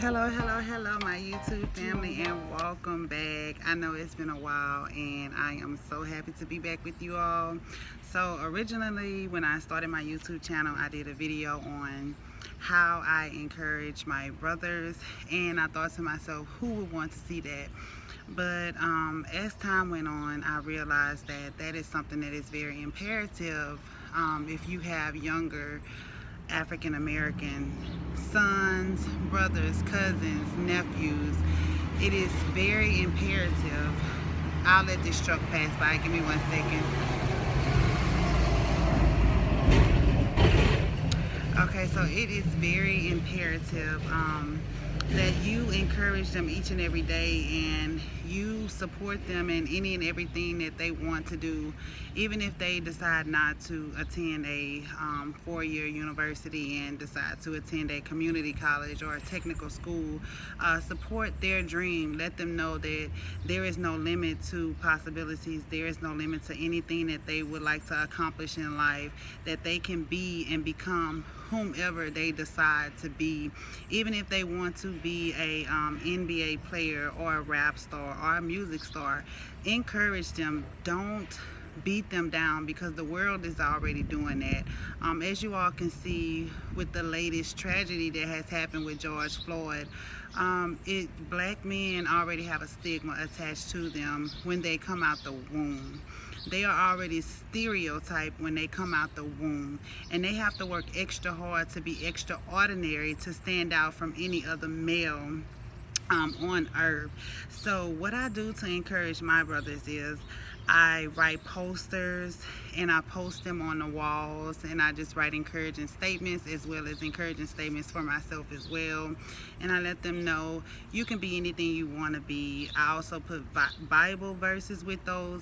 Hello, my YouTube family, and welcome back. I know it's been a while, and I am so happy to be back with you all. So, originally, when I started my YouTube channel, I did a video on how I encourage my brothers, and I thought to myself, who would want to see that? But as time went on, I realized that that is something that is very imperative if you have younger African American sons, brothers, cousins, nephews. It is very imperative. I'll let this truck pass by. Give me 1 second. Okay, so it is very imperative that you encourage them each and every day, and you support them in any and everything that they want to do, even if they decide not to attend a four-year university and decide to attend a community college or a technical school. Support their dream. Let them know that there is no limit to possibilities. There is no limit to anything that they would like to accomplish in life, that they can be and become whomever they decide to be. Even if they want to be a NBA player or a rap star or a music star, encourage them. Don't beat them down, because the world is already doing that. As you all can see with the latest tragedy that has happened with George Floyd, black men already have a stigma attached to them when they come out the womb. They are already stereotyped when they come out the womb, and they have to work extra hard to be extraordinary to stand out from any other male on earth. So what I do to encourage my brothers is I write posters and I post them on the walls, and I just write encouraging statements as well as encouraging statements for myself as well. And I let them know you can be anything you want to be. I also put Bible verses with those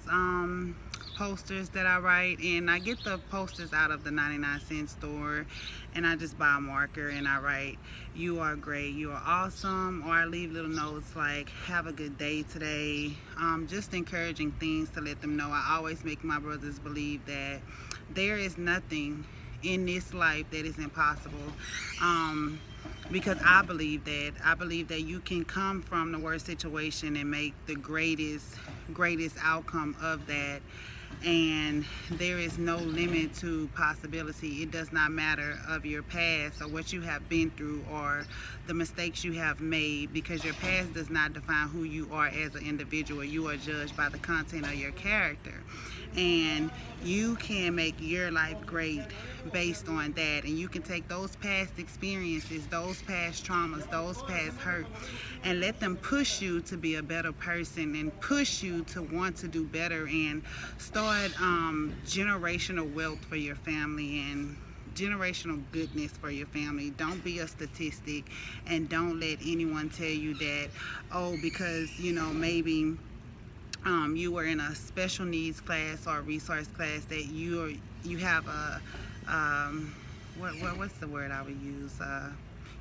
posters that I write, and I get the posters out of the 99-cent store, and I just buy a marker and I write, "You are great, you are awesome," or I leave little notes like, "Have a good day today." Just encouraging things to let them know. I always make my brothers believe that there is nothing in this life that is impossible. Because I believe that you can come from the worst situation and make the greatest outcome of that. And there is no limit to possibility. It does not matter of your past or what you have been through or the mistakes you have made, because your past does not define who you are as an individual. You are judged by the content of your character, and you can make your life great based on that. And you can take those past experiences, those past traumas, those past hurt, and let them push you to be a better person and push you to want to do better and start generational wealth for your family and generational goodness for your family. Don't be a statistic, and don't let anyone tell you that, oh, because maybe you were in a special needs class or a resource class, that you have a what's the word I would use,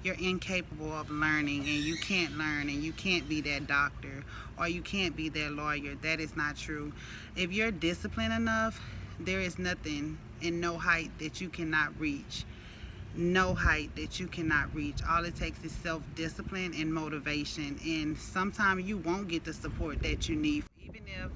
you're incapable of learning, and you can't learn, and you can't be that doctor, or you can't be that lawyer. That is not true. If you're disciplined enough, there is nothing and no height that you cannot reach. No height that you cannot reach. All it takes is self-discipline and motivation, and sometimes you won't get the support that you need. Even if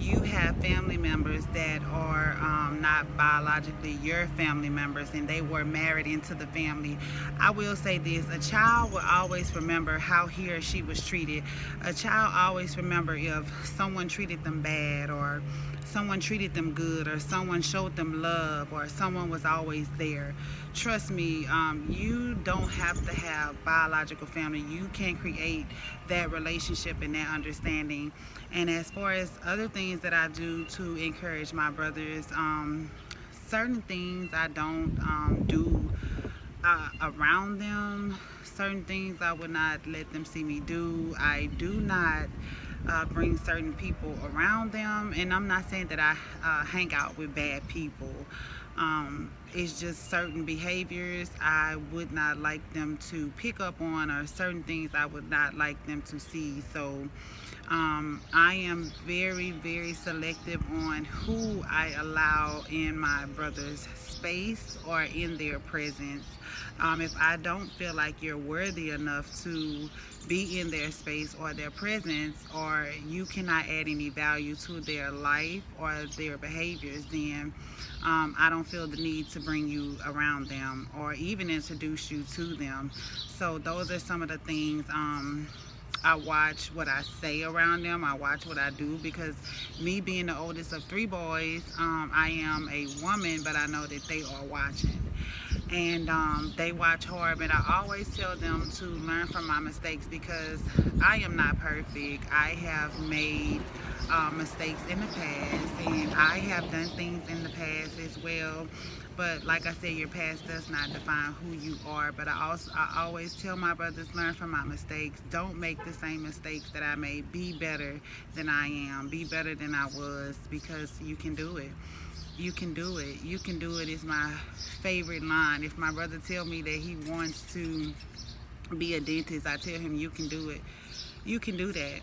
you have family members that are not biologically your family members and they were married into the family, I will say this: a child will always remember how he or she was treated. A child always remember if someone treated them bad, or someone treated them good, or someone showed them love, or someone was always there. Trust me, you don't have to have biological family. You can create that relationship and that understanding. And as far as other things that I do to encourage my brothers, certain things I don't do around them. Certain things I would not let them see me do. I do not bring certain people around them, and I'm not saying that I hang out with bad people. It's just certain behaviors I would not like them to pick up on, or certain things I would not like them to see. So I am very, very selective on who I allow in my brother's space. space or in their presence. If I don't feel like you're worthy enough to be in their space or their presence, or you cannot add any value to their life or their behaviors, then I don't feel the need to bring you around them or even introduce you to them. So those are some of the things. I watch what I say around them. I watch what I do, because me being the oldest of three boys, I am a woman, but I know that they are watching. And they watch hard, but I always tell them to learn from my mistakes, because I am not perfect. I have made mistakes in the past, and I have done things in the past as well. But like I said, your past does not define who you are. But I always tell my brothers, learn from my mistakes. Don't make the same mistakes that I made. Be better than I am. Be better than I was, because you can do it. You can do it. You can do it is my favorite line. If my brother tell me that he wants to be a dentist, I tell him you can do it. You can do that.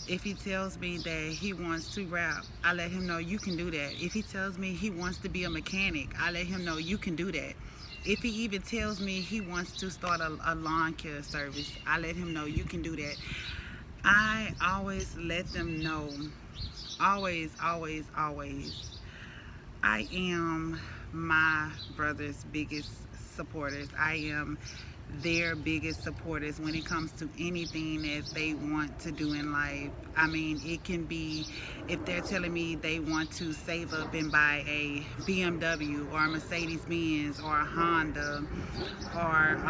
If he tells me that he wants to rap, I let him know you can do that. If he tells me he wants to be a mechanic, I let him know you can do that. If he even tells me he wants to start a lawn care service, I let him know you can do that. I always let them know, always, always, always, I am my brother's biggest supporters. I am their biggest supporters when it comes to anything that they want to do in life. I mean, it can be if they're telling me they want to save up and buy a BMW or a Mercedes Benz or a Honda or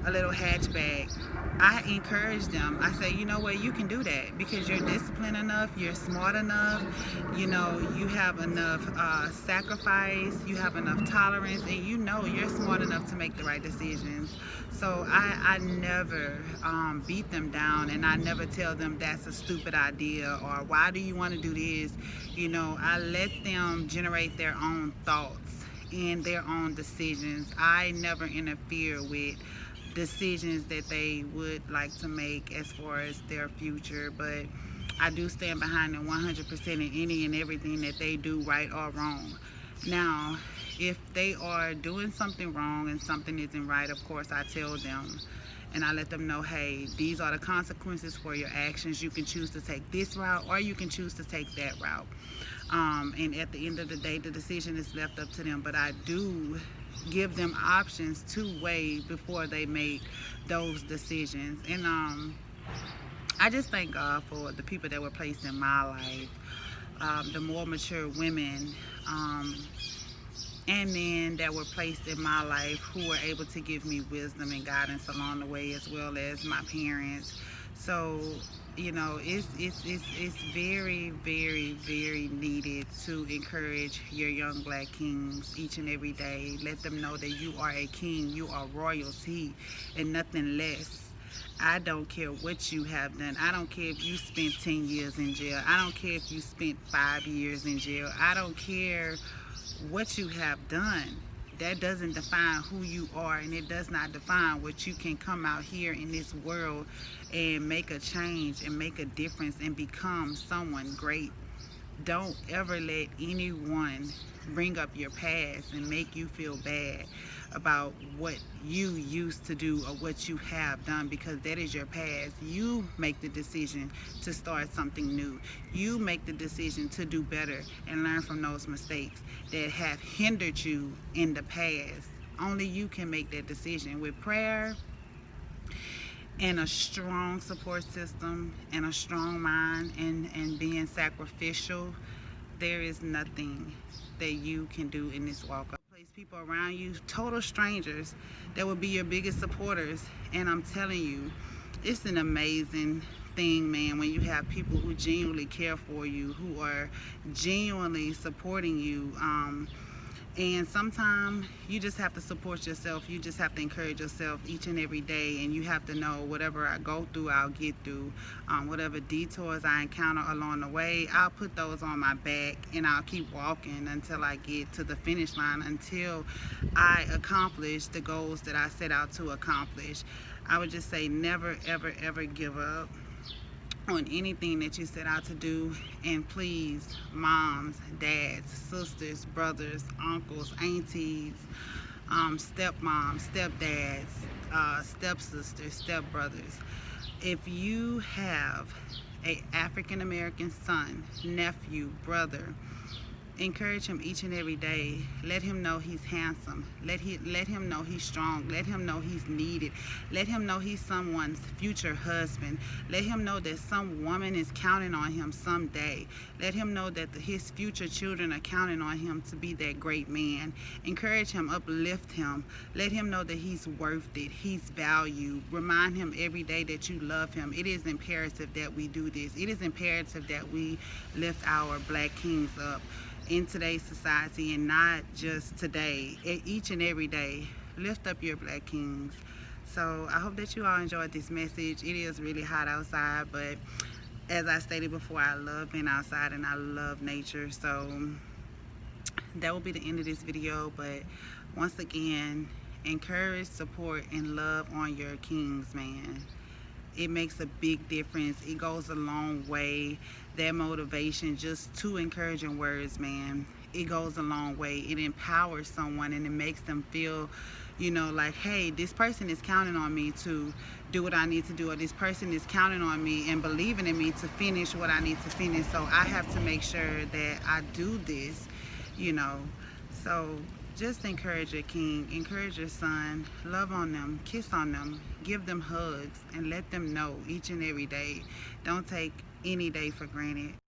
a little hatchback. I encourage them. I say, you know what, you can do that because you're disciplined enough, you're smart enough, you know, you have enough sacrifice, you have enough tolerance, and you know you're smart enough to make the right decisions. So I never beat them down, and I never tell them that's a stupid idea or why do you want to do this. You know, I let them generate their own thoughts and their own decisions. I never interfere with decisions that they would like to make as far as their future, but I do stand behind them 100% in any and everything that they do, right or wrong. Now, if they are doing something wrong and something isn't right, of course I tell them and I let them know, hey, these are the consequences for your actions. You can choose to take this route or you can choose to take that route. And at the end of the day, the decision is left up to them, but I do give them options to weigh before they make those decisions. And I just thank God for the people that were placed in my life, the more mature women and men that were placed in my life who were able to give me wisdom and guidance along the way, as well as my parents. So, you know, it's very, very, very needed to encourage your young black kings each and every day. Let them know that you are a king, you are royalty, and nothing less. I don't care what you have done. I don't care if you spent 10 years in jail. I don't care if you spent 5 years in jail. I don't care what you have done. That doesn't define who you are, and it does not define what you can come out here in this world and make a change and make a difference and become someone great. Don't ever let anyone bring up your past and make you feel bad about what you used to do or what you have done, because that is your past. You make the decision to start something new. You make the decision to do better and learn from those mistakes that have hindered you in the past. Only you can make that decision. With prayer and a strong support system and a strong mind and being sacrificial, there is nothing that you can do in this walk. Place people around you, total strangers, that will be your biggest supporters. And I'm telling you, it's an amazing thing, man, when you have people who genuinely care for you, who are genuinely supporting you. And sometimes you just have to support yourself. You just have to encourage yourself each and every day. And you have to know whatever I go through, I'll get through. Whatever detours I encounter along the way, I'll put those on my back and I'll keep walking until I get to the finish line, until I accomplish the goals that I set out to accomplish. I would just say never, ever, ever give up. on anything that you set out to do. And please, moms, dads, sisters, brothers, uncles, aunties, stepmoms, stepdads, stepsisters, stepbrothers, if you have a African American son, nephew, brother, encourage him each and every day. Let him know he's handsome. Let him know he's strong. Let him know he's needed. Let him know he's someone's future husband. Let him know that some woman is counting on him someday. Let him know that his future children are counting on him to be that great man. Encourage him, uplift him. Let him know that he's worth it. He's valued. Remind him every day that you love him. It is imperative that we do this. It is imperative that we lift our black kings up in today's society, and not just today, each and every day. Lift up your black kings. So I hope that you all enjoyed this message. It is really hot outside, but as I stated before, I love being outside and I love nature. So that will be the end of this video. But once again, encourage, support, and love on your kings, man. It makes a big difference. It goes a long way. That motivation, just two encouraging words, man, it goes a long way. It empowers someone and it makes them feel, like, hey, this person is counting on me to do what I need to do, or this person is counting on me and believing in me to finish what I need to finish. So I have to make sure that I do this, So just encourage your king, encourage your son, love on them, kiss on them, give them hugs, and let them know each and every day. Don't take any day for granted.